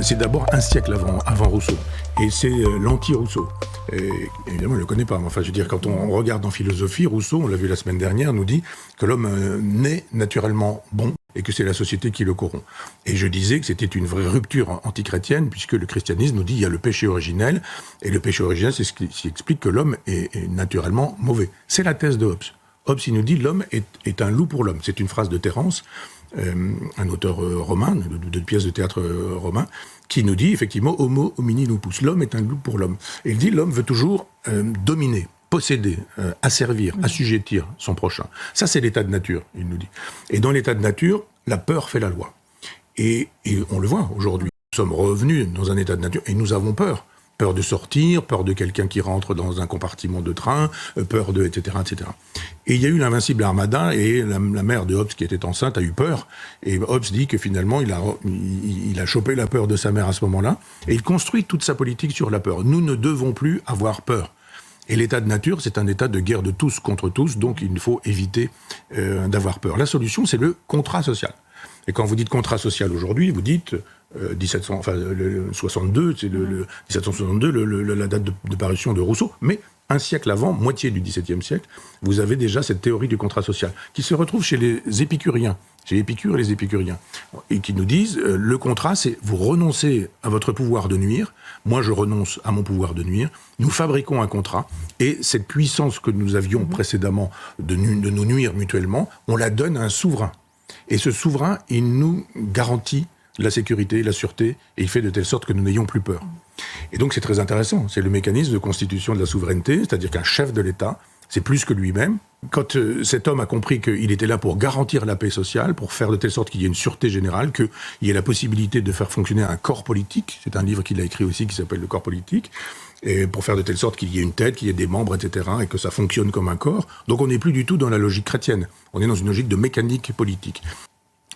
c'est d'abord un siècle avant Rousseau. Et c'est l'anti-Rousseau. Évidemment, on ne le connaît pas. Mais enfin, je veux dire, quand on regarde en philosophie, Rousseau, on l'a vu la semaine dernière, nous dit que l'homme naît naturellement bon et que c'est la société qui le corrompt. Et je disais que c'était une vraie rupture antichrétienne, puisque le christianisme nous dit qu'il y a le péché originel, et le péché originel, c'est ce qui explique que l'homme est naturellement mauvais. C'est la thèse de Hobbes. Hobbes, il nous dit l'homme est un loup pour l'homme. C'est une phrase de Terence, un auteur romain, de pièces de théâtre romain, qui nous dit effectivement « homo homini lupus », l'homme est un loup pour l'homme. Et il dit l'homme veut toujours dominer, posséder, asservir, assujettir son prochain. Ça, c'est l'état de nature, il nous dit. Et dans l'état de nature, la peur fait la loi. Et on le voit aujourd'hui. Nous sommes revenus dans un état de nature et nous avons peur. Peur de sortir, peur de quelqu'un qui rentre dans un compartiment de train, peur de... etc., etc. Et il y a eu l'invincible Armada, et la mère de Hobbes, qui était enceinte, a eu peur. Et Hobbes dit que finalement, il a chopé la peur de sa mère à ce moment-là, et il construit toute sa politique sur la peur. Nous ne devons plus avoir peur. Et l'état de nature, c'est un état de guerre de tous contre tous, donc il faut éviter d'avoir peur. La solution, c'est le contrat social. Et quand vous dites contrat social aujourd'hui, vous dites 1762, c'est 1762, la date de parution de Rousseau, mais un siècle avant, moitié du XVIIe siècle, vous avez déjà cette théorie du contrat social, qui se retrouve chez les épicuriens, chez Épicure et les épicuriens, et qui nous disent, le contrat, c'est vous renoncez à votre pouvoir de nuire, moi je renonce à mon pouvoir de nuire, nous fabriquons un contrat, et cette puissance que nous avions précédemment de nous nuire mutuellement, on la donne à un souverain. Et ce souverain, il nous garantit la sécurité, la sûreté, et il fait de telle sorte que nous n'ayons plus peur. Et donc c'est très intéressant, c'est le mécanisme de constitution de la souveraineté, c'est-à-dire qu'un chef de l'État, c'est plus que lui-même. Quand cet homme a compris qu'il était là pour garantir la paix sociale, pour faire de telle sorte qu'il y ait une sûreté générale, qu'il y ait la possibilité de faire fonctionner un corps politique, c'est un livre qu'il a écrit aussi qui s'appelle « Le corps politique », et pour faire de telle sorte qu'il y ait une tête, qu'il y ait des membres, etc., et que ça fonctionne comme un corps. Donc on n'est plus du tout dans la logique chrétienne, on est dans une logique de mécanique politique.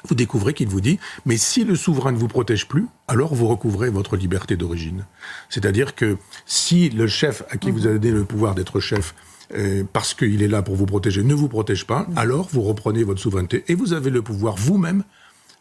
Vous découvrez qu'il vous dit, mais si le souverain ne vous protège plus, alors vous recouvrez votre liberté d'origine. C'est-à-dire que si le chef à qui vous avez donné le pouvoir d'être chef, parce qu'il est là pour vous protéger, ne vous protège pas, alors vous reprenez votre souveraineté et vous avez le pouvoir vous-même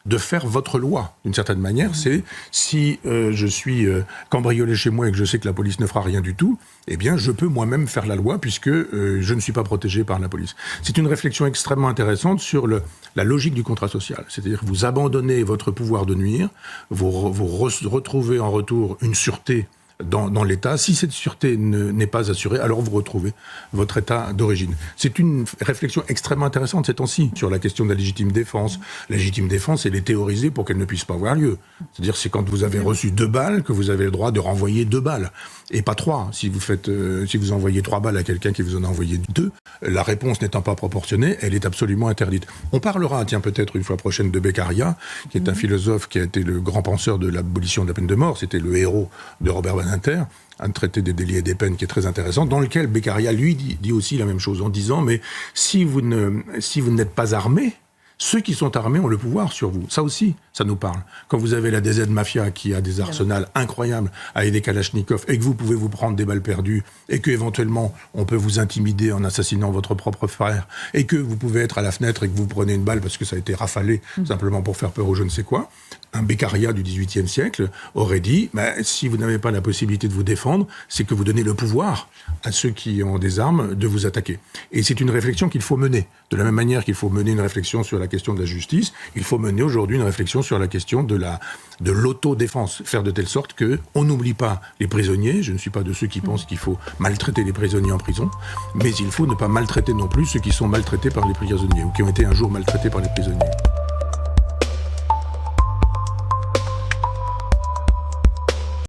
de faire votre loi. D'une certaine manière, c'est si je suis cambriolé chez moi et que je sais que la police ne fera rien du tout, eh bien, je peux moi-même faire la loi puisque je ne suis pas protégé par la police. C'est une réflexion extrêmement intéressante sur la logique du contrat social. C'est-à-dire que vous abandonnez votre pouvoir de nuire, vous retrouvez en retour une sûreté dans l'État. Si cette sûreté n'est pas assurée, alors vous retrouvez votre État d'origine. C'est une réflexion extrêmement intéressante ces temps-ci sur la question de la légitime défense. La légitime défense, elle est théorisée pour qu'elle ne puisse pas avoir lieu. C'est-à-dire c'est quand vous avez reçu 2 balles que vous avez le droit de renvoyer 2 balles. Et pas 3. Si vous envoyez 3 balles à quelqu'un qui vous en a envoyé 2, la réponse n'étant pas proportionnée, elle est absolument interdite. On parlera, tiens, peut-être une fois prochaine de Beccaria, qui est un philosophe qui a été le grand penseur de l'abolition de la peine de mort. C'était le héros de Robert Badinter, un traité des délits et des peines qui est très intéressant, dans lequel Beccaria, lui, dit aussi la même chose, en disant, mais si vous n'êtes pas armé, ceux qui sont armés ont le pouvoir sur vous. Ça aussi, ça nous parle. Quand vous avez la DZ Mafia qui a des arsenals incroyables avec des kalachnikovs et que vous pouvez vous prendre des balles perdues et qu'éventuellement on peut vous intimider en assassinant votre propre frère et que vous pouvez être à la fenêtre et que vous prenez une balle parce que ça a été rafalé simplement pour faire peur ou je ne sais quoi, un Beccaria du XVIIIe siècle aurait dit si vous n'avez pas la possibilité de vous défendre, c'est que vous donnez le pouvoir à ceux qui ont des armes de vous attaquer. Et c'est une réflexion qu'il faut mener. De la même manière qu'il faut mener une réflexion sur la question de la justice, il faut mener aujourd'hui une réflexion sur la question de l'autodéfense. Faire de telle sorte qu'on n'oublie pas les prisonniers. Je ne suis pas de ceux qui pensent qu'il faut maltraiter les prisonniers en prison, mais il faut ne pas maltraiter non plus ceux qui sont maltraités par les prisonniers ou qui ont été un jour maltraités par les prisonniers.